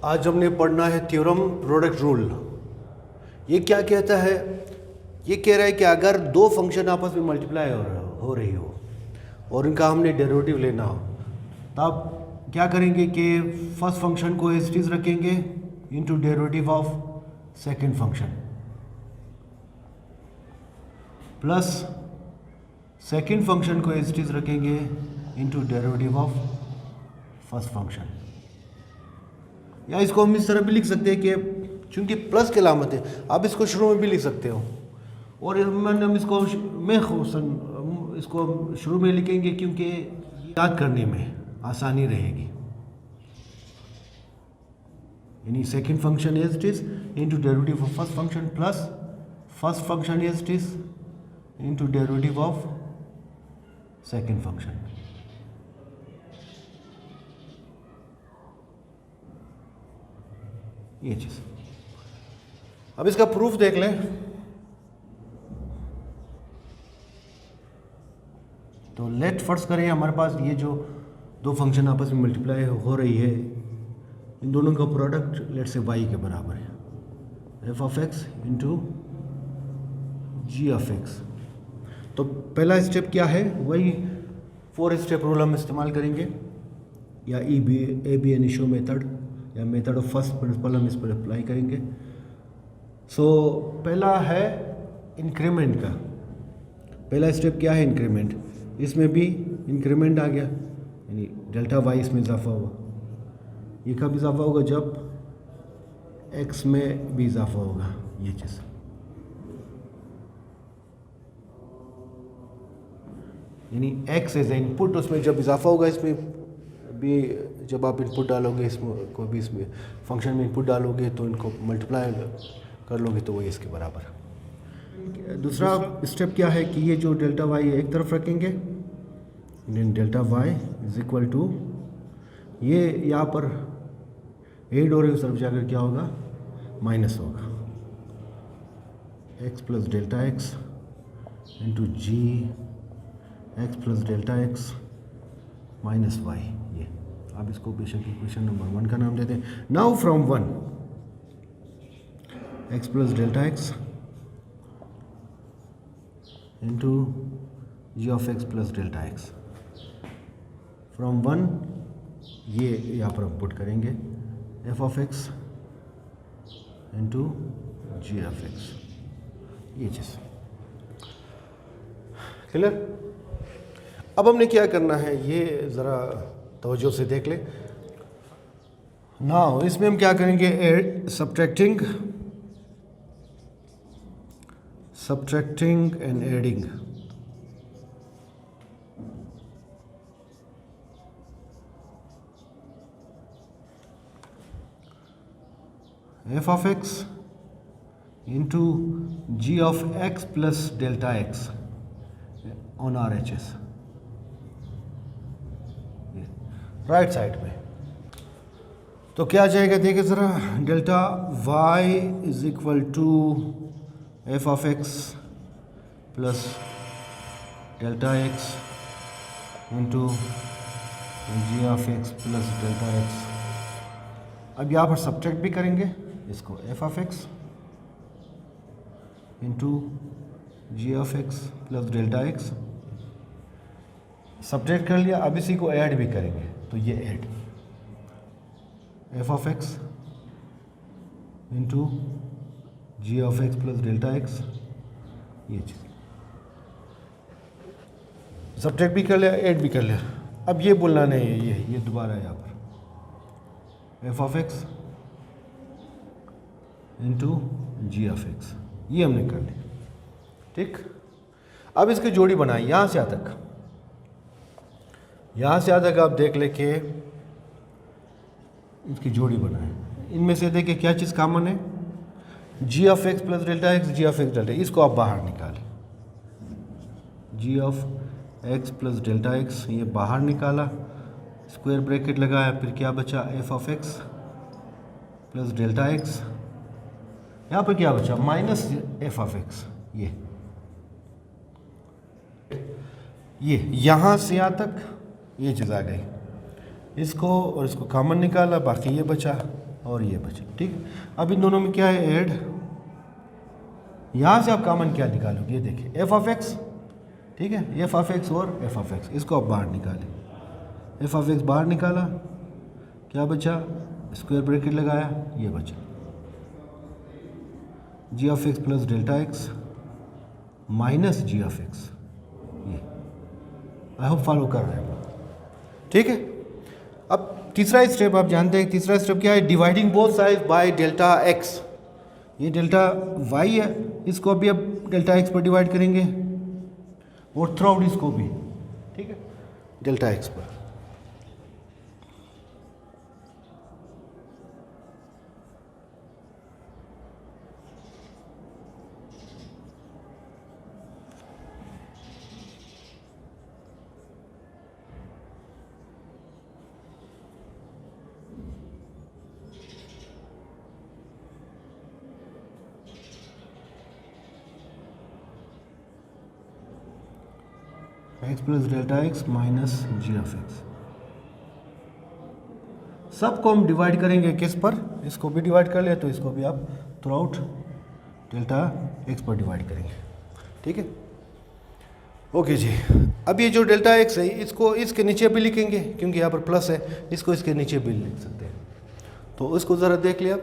आज हमने पढ़ना है थ्योरम प्रोडक्ट रूल। ये क्या कहता है? ये कह रहा है कि अगर दो फंक्शन आपस में मल्टीप्लाई हो रही हो और इनका हमने डेरिवेटिव लेना हो, तब क्या करेंगे कि फर्स्ट फंक्शन को एज इट इज रखेंगे into derivative of second function plus second function को एज इट इज रखेंगे into derivative of first function. या इसको हम इस तरह भी लिख सकते हैं कि चूंकि प्लस की अलामत है, आप इसको शुरू में भी लिख सकते हो और हम इसको शुरू में लिखेंगे क्योंकि याद करने में आसानी रहेगी। यानी second function as it is into derivative of first function plus first function as it is into derivative of second function. ये चीज। अब इसका प्रूफ देख लें। तो लेट फर्स्ट करें, हमारे पास ये जो दो फंक्शन आपस में मल्टीप्लाई हो रही है, इन दोनों का प्रोडक्ट लेट से y के बराबर है, f of x into ji of x. तो पहला स्टेप क्या है? वही 4 स्टेप रूल हम इस्तेमाल करेंगे या ए बी इनिशियो मेथड या मेथड ऑफ फर्स्ट प्रिंसिपल हम इस पर अप्लाई करेंगे। सो पहला है इंक्रीमेंट का। पहला स्टेप क्या है? इंक्रीमेंट। इसमें भी इंक्रीमेंट आ गया, यानी डेल्टा वाई इसमें इजाफा हुआ। ये कब इजाफा होगा? जब एक्स में भी इजाफा होगा। ये चीज़ यानी एक्स एज ए इनपुट, उसमें जब इजाफा होगा इसमें भी, जब आप इनपुट डालोगे इसमें कोई भी इसमें फंक्शन में इनपुट डालोगे तो इनको मल्टीप्लाई कर लोगे तो वही इसके बराबर। दूसरा स्टेप क्या है कि ये जो डेल्टा वाई एक तरफ रखेंगे, delta Y is equal to, ये यहाँ पर एड हो रही उस तरफ जाकर क्या होगा? माइनस होगा। X plus delta x into g x plus delta x minus y. ये आप इसको बेशक इक्वेशन नंबर 1 का नाम देते हैं। Now from 1 x plus delta x into ji of x plus delta x. From 1 ये यहाँ पर हम पुट करेंगे f of x into ji of x. ये चीज़ क्लियर? अब हमने क्या करना है ये ज़रा तवज्जो से देख ले। नाउ इसमें हम क्या करेंगे? Subtracting and adding. F of x into ji of x plus delta X on R H S, right side में। तो क्या आ जाएगा? देखिए ज़रा, delta Y is equal to F of x plus delta x into ji of x plus delta X. अब यहाँ पर सब्ट्रैक्ट भी करेंगे इसको, F of x into ji of x plus delta X. Subtract कर लिया। अब इसी को ऐड भी करेंगे, तो ये add F of x into ji of x plus delta x. ये चीज़ सब्ट्रैक्ट भी कर लिया, ऐड भी कर लिया। अब ये बोलना नहीं है, ये दोबारा यहाँ पर F of x into ji of x, ये हमने कर लिया। ठीक। अब इसकी जोड़ी बनाई यहाँ से यहाँ तक। यहाँ से यहाँ तक आप देख ले कि इसकी जोड़ी बनाए। इनमें से देखिए क्या चीज़ कॉमन है? G of x plus delta x, g of x delta, इसको आप बाहर निकालें। G of x plus delta x ये बाहर निकाला, स्क्वायर ब्रैकेट लगाया, फिर क्या बचा? F of x plus delta x. यहाँ पर क्या बचा? Minus F of x. ये यहाँ से यहाँ तक ये चीज़ आ गई। इसको और इसको कॉमन निकाला, बाकी ये बचा और ये बचा, ठीक है। अब इन दोनों में क्या है, ऐड। यहाँ से आप कॉमन क्या निकालोगे, ये देखिए एफ ऑफ एक्स, ठीक है, एफ ऑफ एक्स और एफ ऑफ एक्स, इसको आप बाहर निकालें। एफ ऑफ एक्स बाहर निकाला, क्या बचा, स्क्वायर ब्रैकेट लगाया, ये बचा g of x plus delta x minus ji of x. ये आई होप फॉलो कर रहे हैं, ठीक है। अब तीसरा स्टेप आप जानते हैं, तीसरा स्टेप क्या है, dividing both side by delta x. ये डेल्टा वाई है, इसको भी अब डेल्टा एक्स पर डिवाइड करेंगे और थ्रू आउट इसको भी, ठीक है, डेल्टा एक्स पर। X plus delta x minus ji of X, सबको हम डिवाइड करेंगे किस पर, इसको भी डिवाइड कर ले तो इसको भी आप थ्रू आउट डेल्टा एक्स पर डिवाइड करेंगे, ठीक है। ओके जी, अब ये जो डेल्टा एक्स है इसको इसके नीचे भी लिखेंगे क्योंकि यहाँ पर प्लस है, इसको इसके नीचे भी लिख सकते हैं। तो उसको ज़रा देख लिया आप,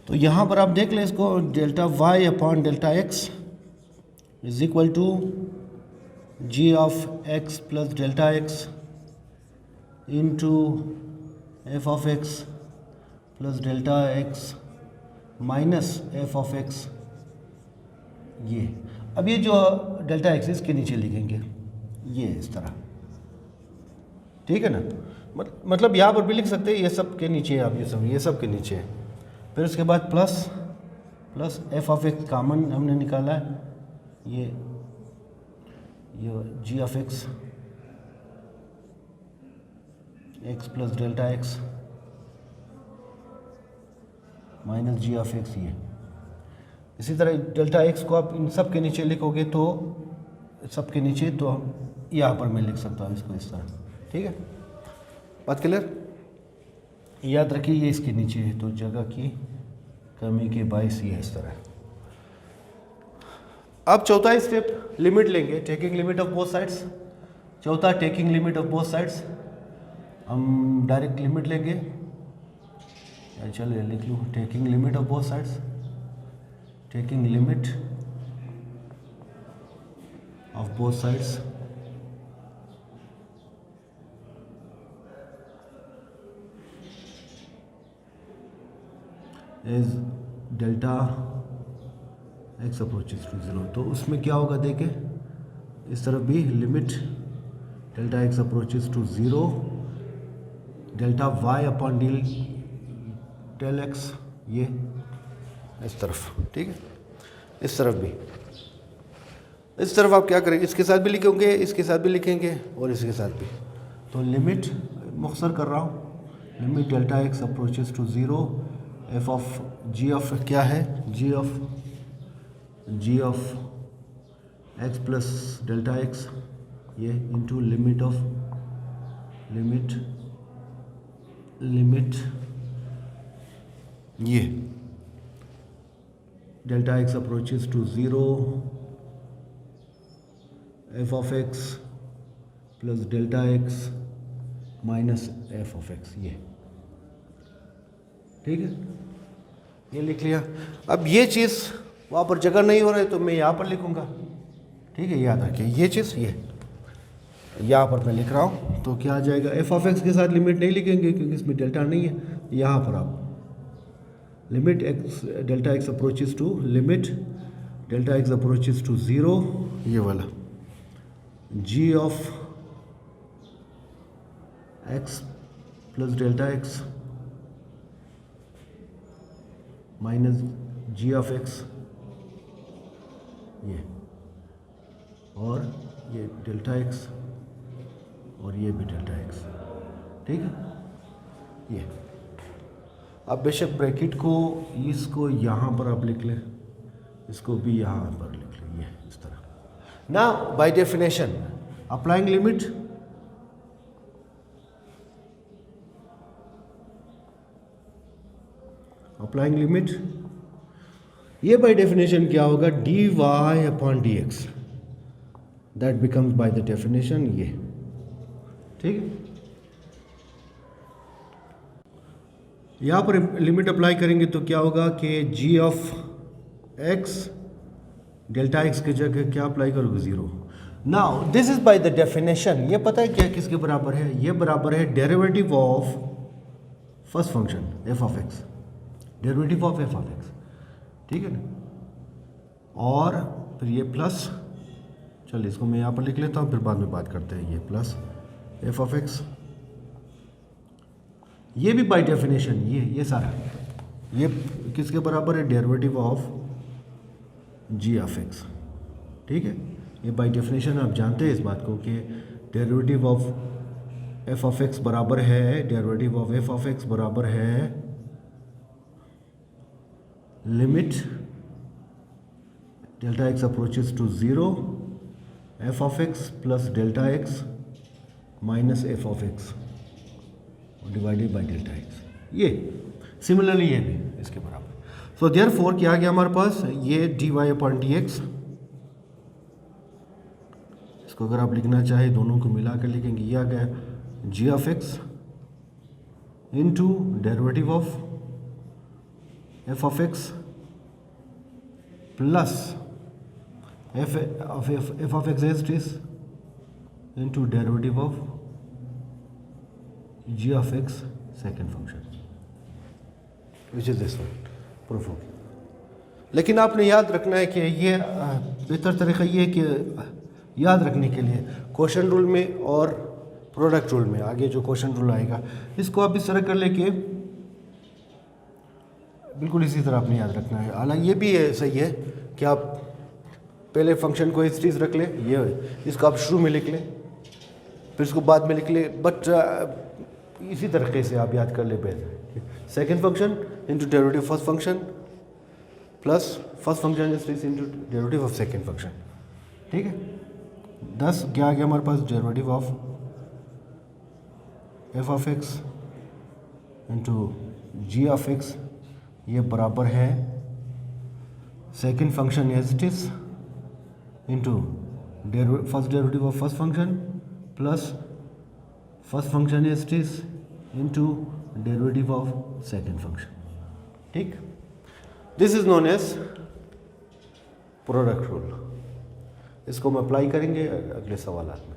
तो यहाँ पर आप देख लें इसको, delta Y upon delta X is equal to G of x plus delta x into F of x plus delta x minus F of x. ये अब ये जो डेल्टा एक्स इसके नीचे लिखेंगे, ये इस तरह, ठीक है ना। मतलब यहाँ पर भी लिख सकते हैं, ये सब के नीचे है, आप ये सब के नीचे है। फिर उसके बाद plus f of x common हमने निकाला है, ये g of x x plus delta x minus ji of x. ये इसी तरह डेल्टा एक्स को आप इन सब के नीचे लिखोगे तो सब के नीचे, तो यहाँ पर मैं लिख सकता हूँ इसको इस तरह, ठीक है। बात क्लियर, याद रखिए ये इसके नीचे है तो जगह की कमी के बायस ये इस तरह। अब चौथा स्टेप, लिमिट लेंगे, taking limit of both sides. चौथा taking limit of both sides, हम डायरेक्ट लिमिट लेंगे, चलिए लिख लूँ, taking limit of both sides, taking limit of both sides is delta x approaches to 0। तो उसमें क्या होगा देखें, इस तरफ भी limit delta x approaches to 0 delta Y upon del x, ये इस तरफ, ठीक है। इस तरफ भी, इस तरफ आप क्या करेंगे, इसके साथ भी लिखेंगे, इसके साथ भी लिखेंगे और इसके साथ भी। तो लिमिट मुख्तसर कर रहा हूँ, limit delta x approaches to 0 F of ji of क्या है, g of x plus delta x, ये इंटू लिमिट ये delta x approaches to 0 F of x plus delta x minus F of x, ये ठीक है, ये लिख लिया। अब ये चीज़ वहाँ पर जगह नहीं हो रहा है तो मैं यहाँ पर लिखूँगा, ठीक है, याद रखिए ये चीज़, ये यहाँ पर मैं लिख रहा हूँ तो क्या आ जाएगा, एफ ऑफ एक्स के साथ लिमिट नहीं लिखेंगे क्योंकि इसमें डेल्टा नहीं है। यहाँ पर आप limit x delta x approaches to, limit delta x approaches to 0, ये वाला g of x plus delta x minus ji of x, ये और ये डेल्टा एक्स और ये भी डेल्टा एक्स, ठीक है। ये अब बेशक ब्रैकेट को इसको यहाँ पर आप लिख लें, इसको भी यहाँ पर लिख लें, ये इस तरह। ना by definition applying limit applying limit, ये बाय डेफिनेशन क्या होगा, D Y upon D X, that becomes by the definition ये, ठीक है। यहाँ पर लिमिट अप्लाई करेंगे तो क्या होगा कि जी ऑफ एक्स डेल्टा एक्स की जगह क्या अप्लाई करोगे, 0। Now this is by the definition, ये पता है क्या किसके बराबर है, ये बराबर है derivative of first function F of x, derivative of F of X, ठीक है ना। और फिर ये प्लस, चलिए इसको मैं यहाँ पर लिख लेता हूँ, फिर बाद में बात करते हैं, ये प्लस एफ ऑफ एक्स, ये भी बाय डेफिनेशन ये सारा ये किसके बराबर है, derivative of ji of X, ठीक है। ये बाय डेफिनेशन आप जानते हैं इस बात को कि derivative of F of X बराबर है, derivative of F of X बराबर है limit delta x approaches to 0 F of x plus delta x minus F of X divided by delta x, ये सिमिलरली ये भी इसके बराबर। सो देयरफॉर क्या आ गया हमारे पास, ये D Y upon D X, इसको अगर आप लिखना चाहें दोनों को मिला कर लिखेंगे, ये आ गया g of x into derivative of F of x plus f of x as it is into derivative of ji of x second function which is this one, proof हो गया। लेकिन आपने याद रखना है कि ये बेहतर तरीका ये है कि याद रखने के लिए क्वोशंट रूल में और प्रोडक्ट रूल में, आगे जो क्वोशंट रूल आएगा इसको आप इस तरह कर लेके बिल्कुल इसी तरह आपने याद रखना है। हालांकि ये भी है, सही है कि आप पहले फंक्शन को इस चीज़ रख ले, ये इसको आप शुरू में लिख लें, फिर इसको बाद में लिख ले, बट इसी तरीके से आप याद कर ले बेहतर। Second function into derivative first function plus first function is into derivative of second function, ठीक है। 10 क्या आ गया हमारे पास, derivative of F of x into ji of x, ये बराबर है second function as it is into first derivative of first function plus first function as it is into derivative of second function, ठीक। This is known as product rule, इसको हम apply करेंगे अगले सवालात में।